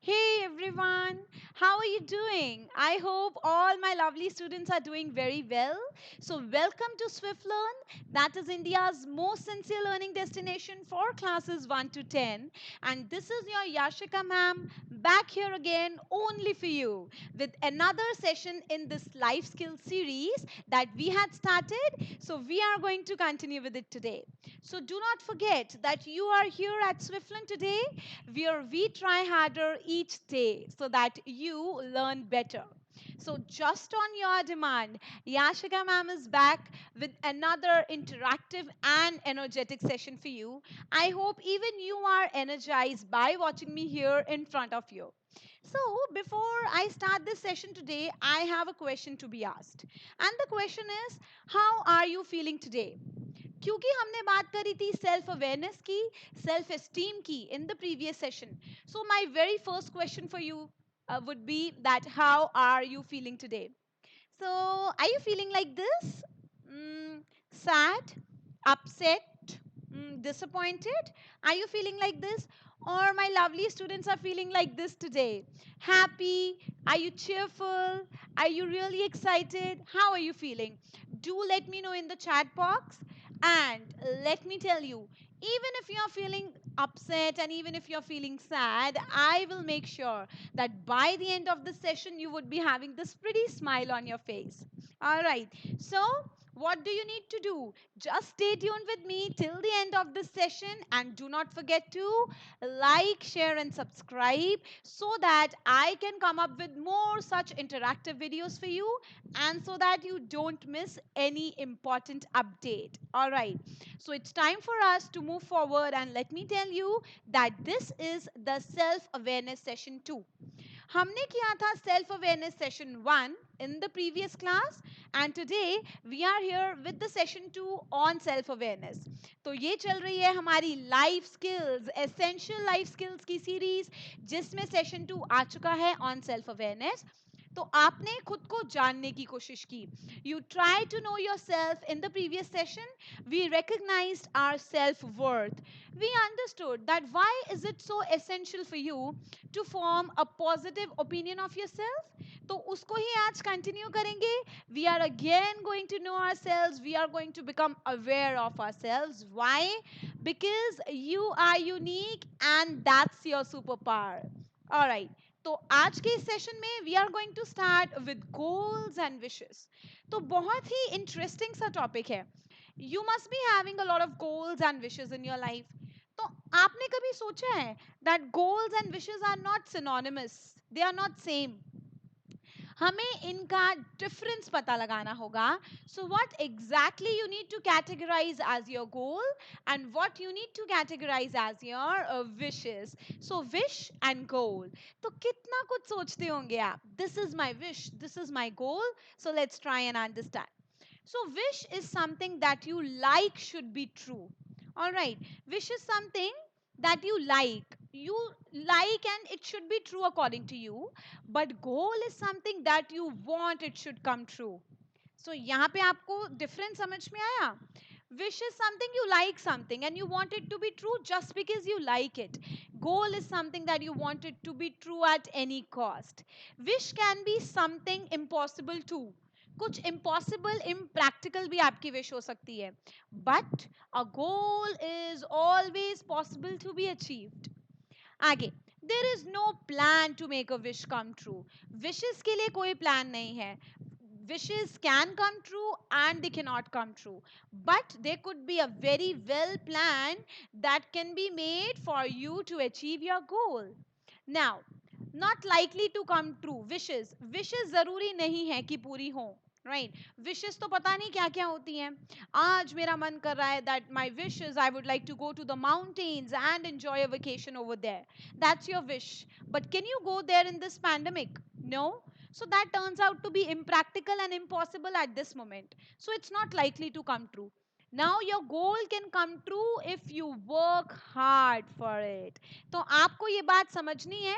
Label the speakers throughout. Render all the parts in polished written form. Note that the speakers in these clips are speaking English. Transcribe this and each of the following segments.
Speaker 1: Hey everyone, how are you doing? I hope all my lovely students are doing very well. So, welcome to Swift Learn, that is India's most sincere learning destination for classes 1 to 10. And this is your Yashika ma'am back here again only for you with another session in this life skills series that we had started. So, we are going to continue with it today. So, do not forget that you are here at Swiftland today where we try harder each day so that you learn better. So, just on your demand, Yashika ma'am is back with another interactive and energetic session for you. I hope even you are energized by watching me here in front of you. So, before I start this session today, I have a question to be asked. And the question is, how are you feeling today? क्योंकि हमने बात करी थी self awareness की self esteem की in the previous session so my very first question for you would be that how are you feeling today? So, are you feeling like this? Mm, sad, upset, disappointed? Are you feeling like this? Or my lovely students are feeling like this today? Happy? Are you cheerful? Are you really excited? How are you feeling? Do let me know in the chat box. And let me tell you, even if you're feeling upset and even if you're feeling sad, I will make sure that by the end of the session, you would be having this pretty smile on your face. All right. So, what do you need to do? Just stay tuned with me till the end of this session and do not forget to like, share, and subscribe so that I can come up with more such interactive videos for you and so that you don't miss any important update. All right. So, it's time for us to move forward, and let me tell you that this is the self awareness session 2. हमने किया था self awareness session 1 in the previous class and today we are here with the session 2 on self awareness. तो ये चल रही है हमारी life skills essential life skills की सीरीज जिसमें सेशन 2 आ चुका है ऑन सेल्फ अवेयरनेस. तो आपने खुद को जानने की कोशिश की. You tried to know yourself in the previous session. We recognized our self-worth. We understood that why is it so essential for you to form a positive opinion of yourself. तो उसको ही आज कंटिन्यू करेंगे. We are again going to know ourselves. We are going to become aware of ourselves. Why? Because you are unique and that's your superpower. All right. तो आज के इस session में we are going to start with goals and wishes. तो बहुत ही interesting सा topic है. You must be having a lot of goals and wishes in your life. तो आपने कभी सोचा है that goals and wishes are not synonymous, they are not same. हमें इनका डिफरेंस पता लगाना होगा. So what exactly you need to categorise as your goal and what you need to categorise as your wishes. So wish and goal, तो कितना कुछ सोचते होंगे आप. This is my wish, this is my goal. So let's try and understand. So, wish is something that you like should be true. Alright, wish is something that you like. You like and it should be true according to you. But goal is something that you want it should come true. So, यहाँ पे आपको difference समझ में आया? Wish is something you like something and you want it to be true just because you like it. Goal is something that you want it to be true at any cost. Wish can be something impossible too. कुछ impossible impractical भी आपकी wish हो सकती है. But a goal is always possible to be achieved. आगे, there is no plan to make a wish come true. Wishes के लिए कोई प्लान नहीं है. Wishes can come true and they cannot come true, but there could be a very well plan that can be made for you to achieve your goal. Now, not likely to come true wishes जरूरी नहीं है कि पूरी हो. Right, wishes तो पता नहीं क्या क्या होती हैं. आज मेरा मन कर रहा है that my wish is I would like to go to the mountains and enjoy a vacation over there. That's your wish. But can you go there in this pandemic? No. So that turns out to be impractical and impossible at this moment. So it's not likely to come true. Now your goal can come true if you work hard for it. तो आपको ये बात समझनी है.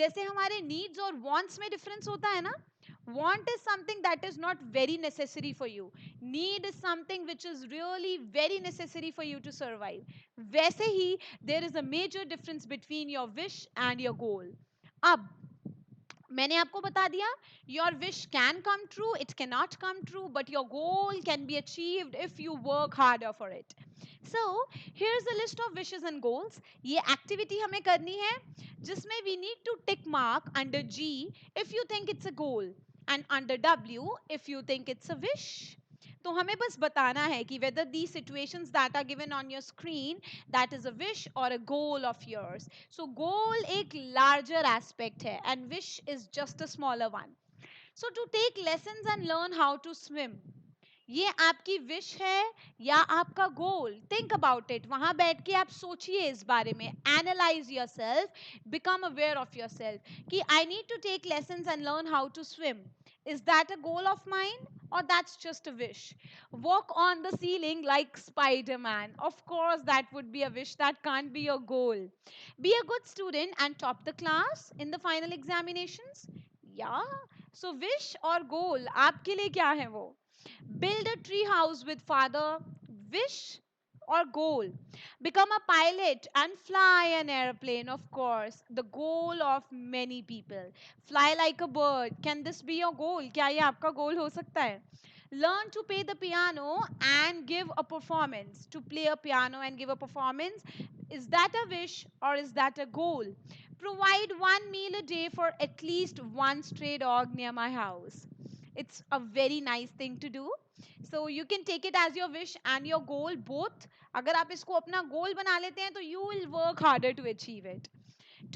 Speaker 1: जैसे हमारे needs और wants में difference होता है ना. Want is something that is not very necessary for you. Need is something which is really very necessary for you to survive. वैसे ही there is a major difference between your wish and your goal. अब मैंने आपको बता दिया, your wish can come true, it can not come true, but your goal can be achieved if you work harder for it. So here is a list of wishes and goals. ये activity हमें करनी है जिसमें we need to tick mark under G if you think it's a goal and under W if you think it's a wish. तो हमें बस बताना है कि whether these situations that are given on your screen, that is a wish or a goal of yours. So goal एक larger aspect है and wish is just a smaller one. So to take lessons and learn how to swim, ये आपकी wish है या आपका गोल? Think about it. वहां बैठ के आप सोचिए इस बारे में. Analyse yourself, become aware of yourself कि I need to take lessons and learn how to swim. Is that a goal of mine or that's just a wish? Walk on the ceiling like Spider-Man. Of course, that would be a wish. That can't be your goal. Be a good student and top the class in the final examinations. Yeah. So wish or goal, आपके लिए क्या है वो? Build a tree house with father, wish or goal? Become a pilot and fly an airplane, of course, the goal of many people. Fly like a bird, can this be your goal? क्या ये आपका goal हो सकता है? Learn to play the piano and give a performance. To play a piano and give a performance, is that a wish or is that a goal? Provide one meal a day for at least one stray dog near my house. It's a very nice thing to do. So you can take it as your wish and your goal both. अगर आप इसको अपना goal बना लेते हैं तो you will work harder to achieve it.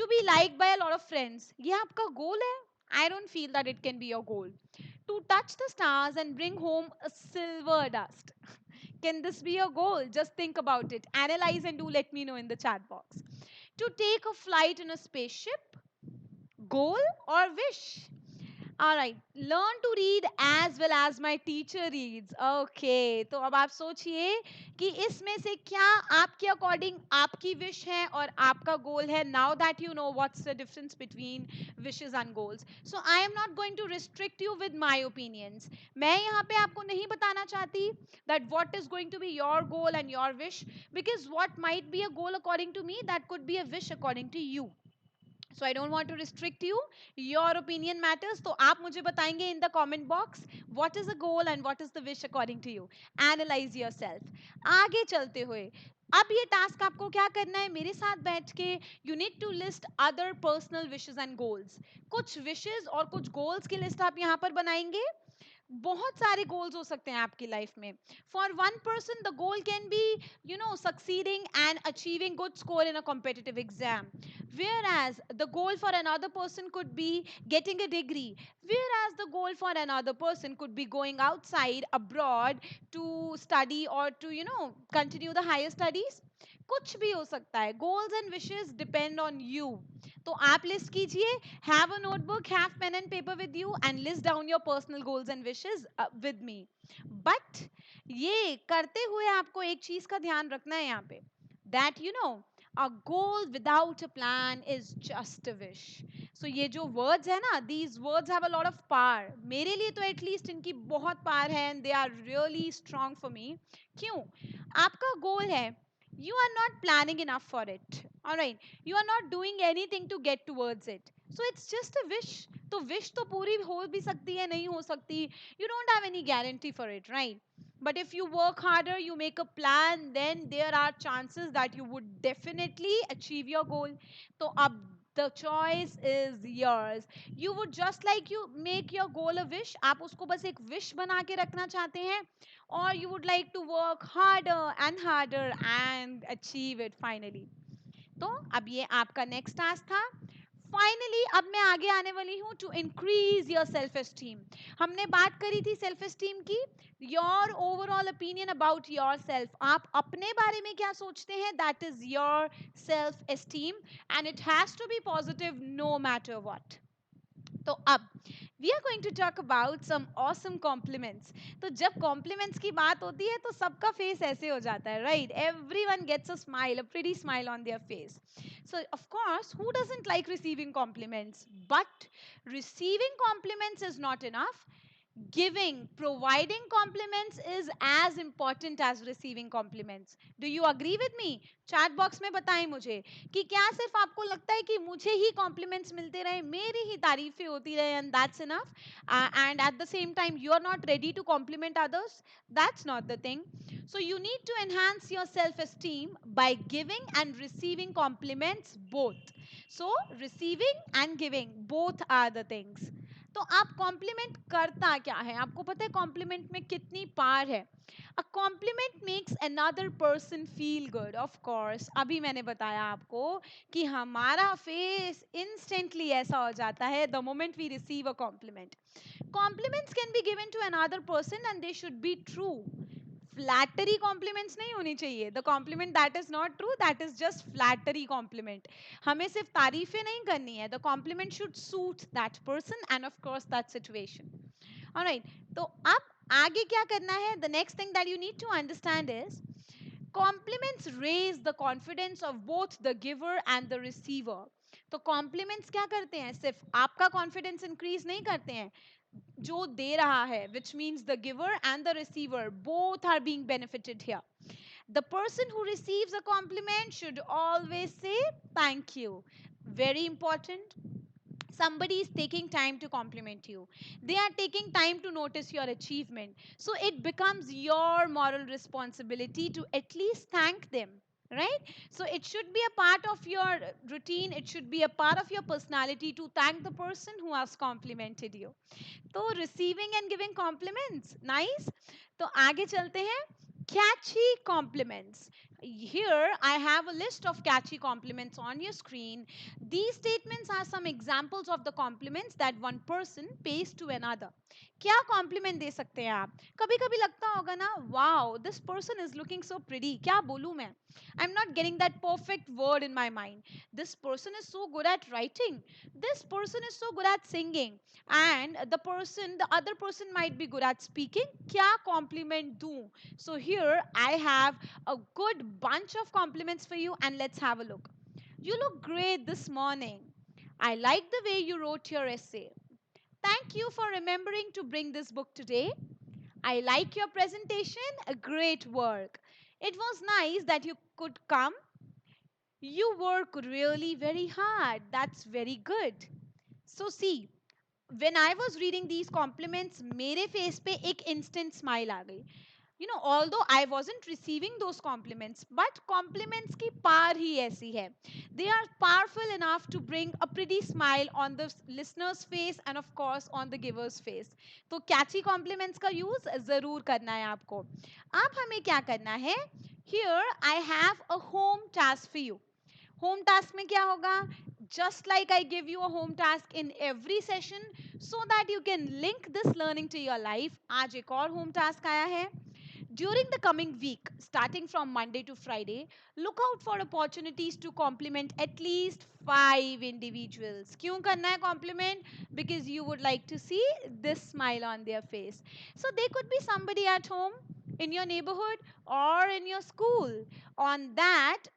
Speaker 1: To be liked by a lot of friends, ये आपका goal है? I don't feel that it can be your goal. To touch the stars and bring home a silver dust. Can this be your goal? Just think about it. Analyze and do let me know in the chat box. To take a flight in a spaceship, goal or wish? All right, learn to read as well as my teacher reads. Okay, तो अब आप सोचिए कि इसमें से क्या आपके according आपकी विश है और आपका गोल है. Now that you know what's the difference between wishes and goals, so I am not going to restrict you with my opinions. मैं यहाँ पे आपको नहीं बताना चाहती that what is going to be your goal and your wish, because what might be a goal according to me that could be a wish according to you. So I don't want to restrict you. Your opinion matters. तो आप मुझे बताएंगे in the comment box what is the goal and what is the wish according to you. Analyze yourself. आगे चलते हुए अब ये task आपको क्या करना है मेरे साथ बैठ के. You need to list other personal wishes and goals. कुछ विशेस और कुछ गोल्स की लिस्ट आप यहाँ पर बनाएंगे. बहुत सारे गोल्स हो सकते हैं आपकी लाइफ में. For one person the goal can B succeeding and achieving good score in a competitive exam. Whereas the goal for another person could be getting a degree. Whereas the goal for another person could be going outside abroad to study or to continue the higher studies. कुछ भी हो सकता है. Goals and wishes depend on you. तो आप list कीजिए. Have a notebook, have pen and paper with you and list down your personal goals and wishes with me. But ये करते हुए आपको एक चीज का ध्यान रखना है यहाँ पे. That a goal without a plan is just a wish. So ये जो words है ना, these words have a lot of power. मेरे लिए तो at least इनकी बहुत power है and they are really strong for me. क्यों? आपका goal है. You are not planning enough for it. Alright. You are not doing anything to get towards it. So it's just a wish. तो wish तो पूरी हो भी सकती है, नहीं हो सकती. You don't have any guarantee for it, right? But if you work harder, you make a plan, then there are chances that you would definitely achieve your goal. So ab the choice is yours. You would just like you make your goal a wish. आप उसको बस एक wish बना के रखना चाहते हैं, or you would like to work harder and achieve it finally. तो अब ये आपका नेक्स्ट टास्क था. फाइनली अब मैं आगे आने वाली हूँ to increase your self esteem. हमने बात करी थी सेल्फ एस्टीम की. Your overall opinion about yourself. आप अपने बारे में क्या सोचते हैं, that is your self esteem and it has to be positive no matter what. तो अब we are going to talk about some awesome compliments. तो जब कॉम्प्लीमेंट्स की बात होती है तो सबका फेस ऐसे हो जाता है, right? Everyone gets a smile, a pretty smile on their face. So of course, who doesn't like receiving compliments? But receiving compliments is not enough. Giving, providing compliments is as important as receiving compliments. Do you agree with me? Chat box में बताएं मुझे कि क्या सिर्फ आपको लगता है कि मुझे ही कॉम्प्लीमेंट्स मिलते रहे, मेरी ही तारीफें होती रहे and that's enough, and at the same time you are not ready to compliment others? That's not the thing. So you need to enhance your self esteem by giving and receiving compliments both. So receiving and giving both are the things. तो आप complement करता क्या है? आपको पता है complement में कितनी पार है? A compliment makes another person feel good. Of course अभी मैंने बताया आपको कि हमारा फेस इंस्टेंटली ऐसा हो जाता है the moment we receive a compliment. Compliments can be given to another person and they should be true. Flattery compliments नहीं होनी चाहिए. The compliment that is not true, that is just flattery compliment. हमें सिर्फ तारीफें नहीं करनी है. The compliment should suit that person and of course that situation. Alright, तो अब आगे क्या करना है? The next thing that you need to understand is compliments raise the confidence of both the giver and the receiver. तो compliments क्या करते हैं? सिर्फ आपका confidence increase नहीं करते हैं, जो दे रहा है, which means the giver and the receiver both are being benefited here. The person who receives a compliment should always say thank you. Very important. Somebody is taking time to compliment you, they are taking time to notice your achievement, so it becomes your moral responsibility to at least thank them, right? So it should be a part of your routine, it should be a part of your personality to thank the person who has complimented you. तो receiving and giving compliments, nice. तो आगे चलते हैं. Catchy compliments. Here I have a list of catchy compliments on your screen. These statements are some examples of the compliments that one person pays to another. क्या complement दे सकते हैं आप? कभी कभी लगता होगा ना, wow this person is looking so pretty. क्या बोलूं मैं? I am not getting that perfect word in my mind. This person is so good at writing, this person is so good at singing, and the other person might be good at speaking. Kya compliment do? So here I have a good bunch of compliments for you, and let's have a look. You look great this morning. I like the way you wrote your essay. Thank you for remembering to bring this book today. I like your presentation. A great work. It was nice that you could come. You work really very hard. That's very good. So see, when I was reading these compliments, मेरे face पे एक instant smile आ गई. You know, although I wasn't receiving those compliments, but compliments की पार ही ऐसी है. They are powerful enough to bring a pretty smile on the listener's face and of course on the giver's face. तो catchy compliments का use जरूर करना है आपको. अब हमें क्या करना है? Here I have a home task for you. Home task में क्या होगा? Just like I give you a home task in every session so that you can link this learning to your life, आज एक और home task आया है. During the coming week, starting from Monday to Friday, look out for opportunities to compliment at least 5 individuals. क्यों करना है compliment? Because you would like to see this smile on their face. So they could be somebody at home, in your neighborhood, or in your school. On that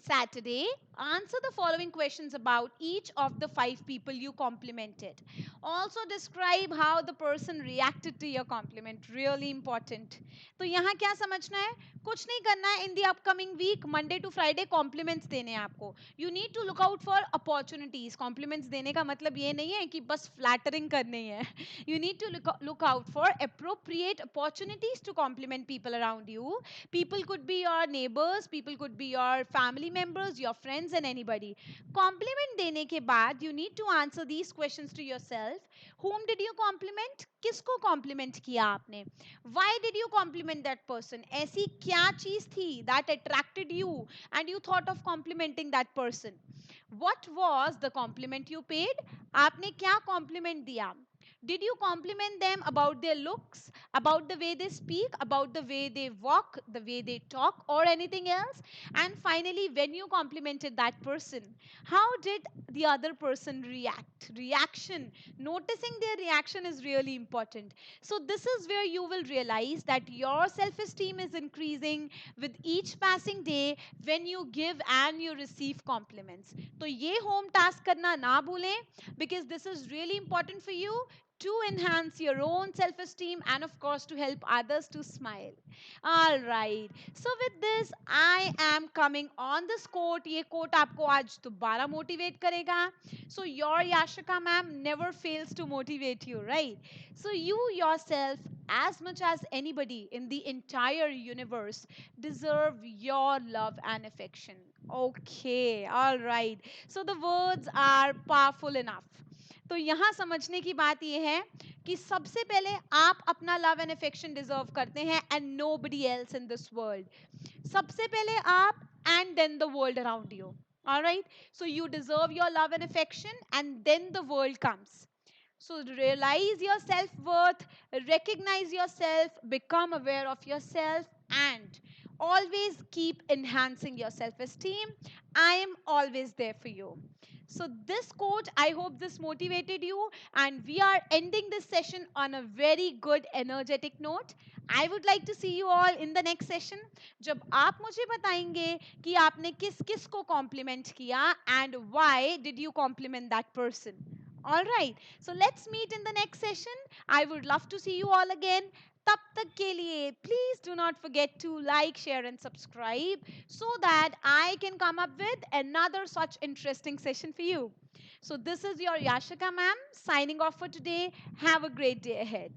Speaker 1: Saturday, answer the following questions about each of the 5 people you complimented. Also describe how the person reacted to your compliment. Really important. तो यहाँ क्या समझना है? कुछ नहीं करना है. In the upcoming week, Monday to Friday, compliments देने हैं आपको. You need to look out for opportunities. Compliments देने का मतलब ये नहीं है कि बस flattering करनी है. You need to look out for appropriate opportunities to compliment people around you. People could be your neighbors, people could be your family members, your friends, and anybody. Compliment देने के बाद you need to answer these questions to yourself. Whom did you compliment? किसको compliment किया आपने? Why did you compliment that person? ऐसी क्या चीज थी that attracted you and you thought of complimenting that person? What was the compliment you paid? आपने क्या compliment दिया? Did you compliment them about their looks, about the way they speak, about the way they walk, the way they talk, or anything else? And finally, when you complimented that person, how did the other person react? Reaction. Noticing their reaction is really important. So, this is where you will realize that your self esteem is increasing with each passing day when you give and you receive compliments. तो ये home task करना ना भूलें, because this is really important for you to enhance your own self esteem, and of course, to help others to smile. All right. So, with this, I am coming on this quote. ये quote आपको आज दोबारा motivate करेगा. So, your Yashika ma'am never fails to motivate you, right? So, you yourself, as much as anybody in the entire universe, deserve your love and affection. Okay, all right. So, the words are powerful enough. तो यहाँ समझने की बात यह है कि सबसे पहले आप अपना लव एंड अफेक्शन डिजर्व करते हैं and nobody else in this world. सबसे पहले आप and then the world around you. Alright, so you deserve your love and affection and then the world comes. So realize your self-worth, recognize yourself, become aware of yourself, and always keep enhancing your self-esteem. I am always there for you. So this quote, I hope this motivated you, and we are ending this session on a very good energetic note. I would like to see you all in the next session, जब आप मुझे बताएंगे कि आपने किस किस को compliment किया and why did you compliment that person. All right, so let's meet in the next session. I would love to see you all again. तब तक के लिए please do not forget to like, share and subscribe so that I can come up with another such interesting session for you. So this is your Yashika ma'am signing off for today. Have a great day ahead.